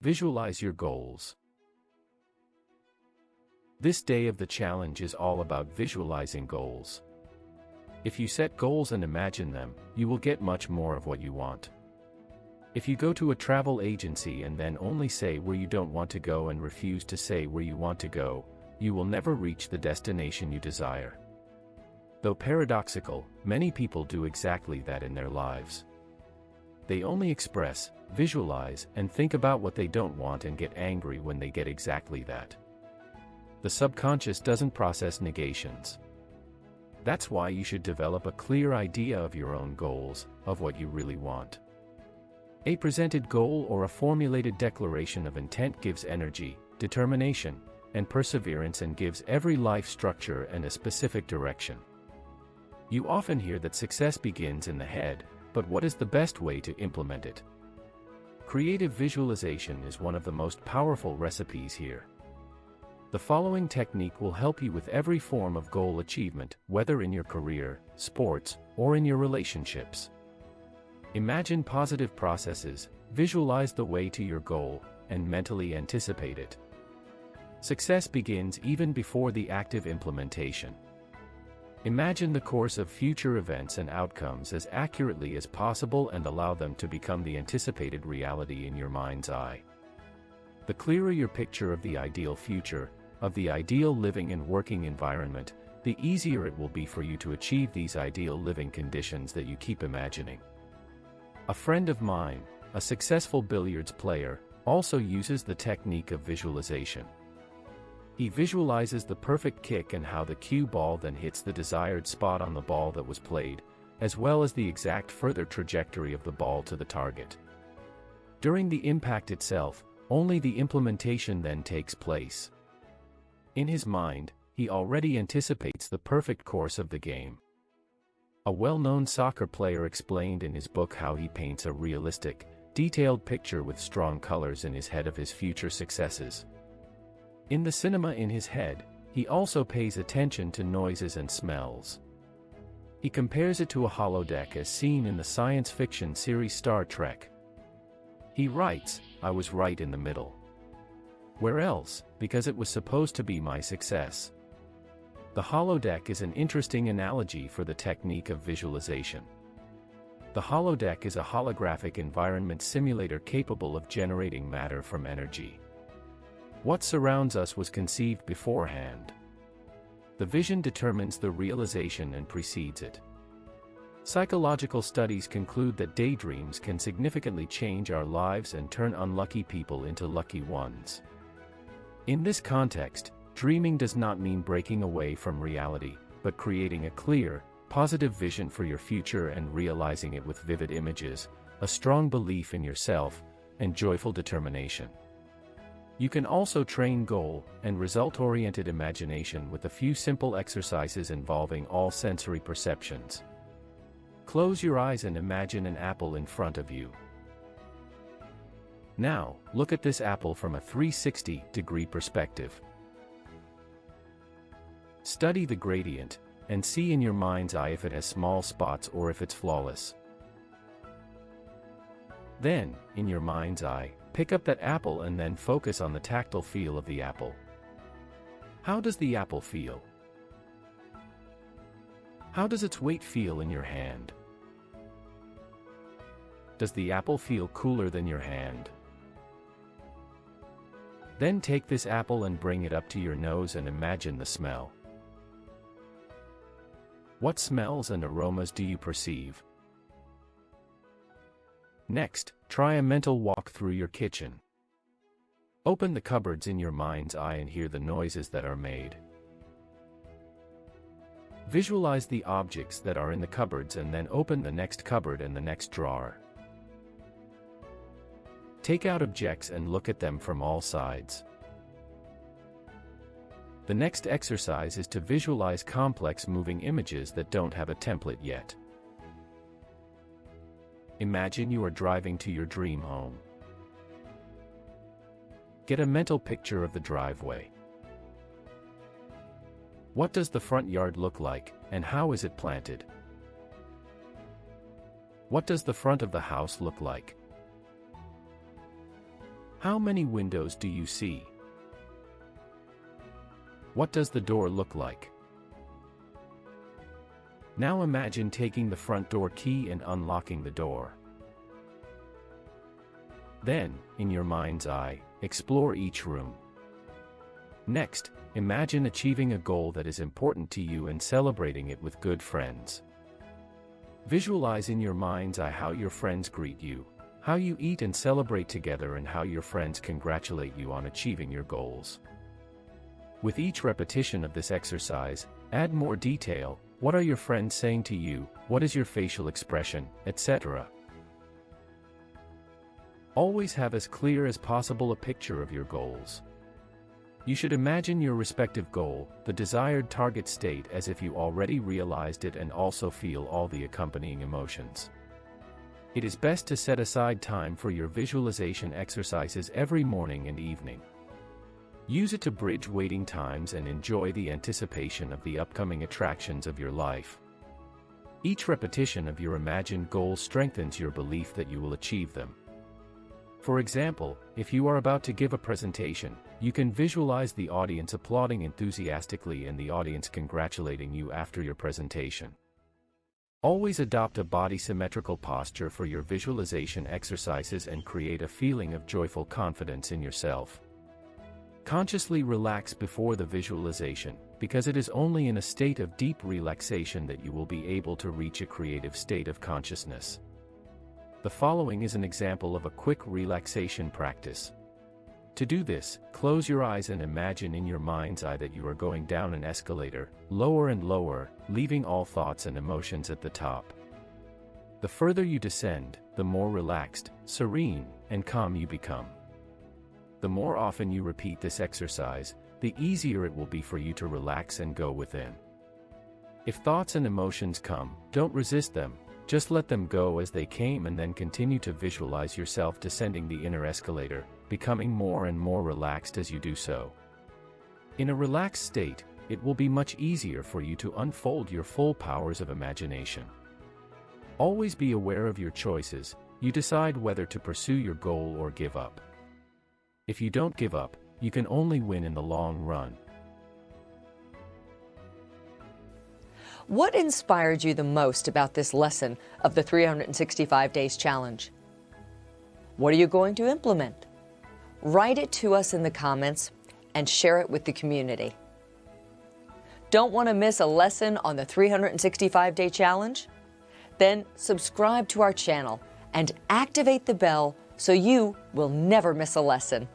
Visualize your goals. This day of the challenge is all about visualizing goals. If you set goals and imagine them, you will get much more of what you want. If you go to a travel agency and then only say where you don't want to go and refuse to say where you want to go, you will never reach the destination you desire. Though paradoxical, many people do exactly that in their lives. They only express, visualize, and think about what they don't want and get angry when they get exactly that. The subconscious doesn't process negations. That's why you should develop a clear idea of your own goals, of what you really want. A presented goal or a formulated declaration of intent gives energy, determination, and perseverance and gives every life structure and a specific direction. You often hear that success begins in the head, but what is the best way to implement it? Creative visualization is one of the most powerful recipes here. The following technique will help you with every form of goal achievement, whether in your career, sports, or in your relationships. Imagine positive processes, visualize the way to your goal, and mentally anticipate it. Success begins even before the active implementation. Imagine the course of future events and outcomes as accurately as possible and allow them to become the anticipated reality in your mind's eye. The clearer your picture of the ideal future, of the ideal living and working environment, the easier it will be for you to achieve these ideal living conditions that you keep imagining. A friend of mine, a successful billiards player, also uses the technique of visualization. He visualizes the perfect kick and how the cue ball then hits the desired spot on the ball that was played, as well as the exact further trajectory of the ball to the target. During the impact itself, only the implementation then takes place. In his mind, he already anticipates the perfect course of the game. A well-known soccer player explained in his book how he paints a realistic, detailed picture with strong colors in his head of his future successes. In the cinema in his head, he also pays attention to noises and smells. He compares it to a holodeck as seen in the science fiction series Star Trek. He writes, "I was right in the middle. Where else, because it was supposed to be my success." The holodeck is an interesting analogy for the technique of visualization. The holodeck is a holographic environment simulator capable of generating matter from energy. What surrounds us was conceived beforehand. The vision determines the realization and precedes it. Psychological studies conclude that daydreams can significantly change our lives and turn unlucky people into lucky ones. In this context, dreaming does not mean breaking away from reality, but creating a clear, positive vision for your future and realizing it with vivid images, a strong belief in yourself, and joyful determination. You can also train goal and result-oriented imagination with a few simple exercises involving all sensory perceptions. Close your eyes and imagine an apple in front of you. Now, look at this apple from a 360-degree perspective. Study the gradient, and see in your mind's eye if it has small spots or if it's flawless. Then, in your mind's eye, pick up that apple and then focus on the tactile feel of the apple. How does the apple feel? How does its weight feel in your hand? Does the apple feel cooler than your hand? Then take this apple and bring it up to your nose and imagine the smell. What smells and aromas do you perceive? Next, try a mental walk through your kitchen. Open the cupboards in your mind's eye and hear the noises that are made. Visualize the objects that are in the cupboards and then open the next cupboard and the next drawer. Take out objects and look at them from all sides. The next exercise is to visualize complex moving images that don't have a template yet. Imagine you are driving to your dream home. Get a mental picture of the driveway. What does the front yard look like, and how is it planted? What does the front of the house look like? How many windows do you see? What does the door look like? Now imagine taking the front door key and unlocking the door. Then, in your mind's eye, explore each room. Next, imagine achieving a goal that is important to you and celebrating it with good friends. Visualize in your mind's eye how your friends greet you, how you eat and celebrate together, and how your friends congratulate you on achieving your goals. With each repetition of this exercise, add more detail. What are your friends saying to you? What is your facial expression, etc.? Always have as clear as possible a picture of your goals. You should imagine your respective goal, the desired target state, as if you already realized it, and also feel all the accompanying emotions. It is best to set aside time for your visualization exercises every morning and evening. Use it to bridge waiting times and enjoy the anticipation of the upcoming attractions of your life. Each repetition of your imagined goals strengthens your belief that you will achieve them. For example, if you are about to give a presentation, you can visualize the audience applauding enthusiastically and the audience congratulating you after your presentation. Always adopt a body symmetrical posture for your visualization exercises and create a feeling of joyful confidence in yourself. Consciously relax before the visualization, because it is only in a state of deep relaxation that you will be able to reach a creative state of consciousness. The following is an example of a quick relaxation practice. To do this, close your eyes and imagine in your mind's eye that you are going down an escalator, lower and lower, leaving all thoughts and emotions at the top. The further you descend, the more relaxed, serene, and calm you become. The more often you repeat this exercise, the easier it will be for you to relax and go within. If thoughts and emotions come, don't resist them. Just let them go as they came and then continue to visualize yourself descending the inner escalator, becoming more and more relaxed as you do so. In a relaxed state, it will be much easier for you to unfold your full powers of imagination. Always be aware of your choices. You decide whether to pursue your goal or give up. If you don't give up, you can only win in the long run. What inspired you the most about this lesson of the 365 Days Challenge? What are you going to implement? Write it to us in the comments and share it with the community. Don't want to miss a lesson on the 365-Day Challenge? Then subscribe to our channel and activate the bell so you will never miss a lesson.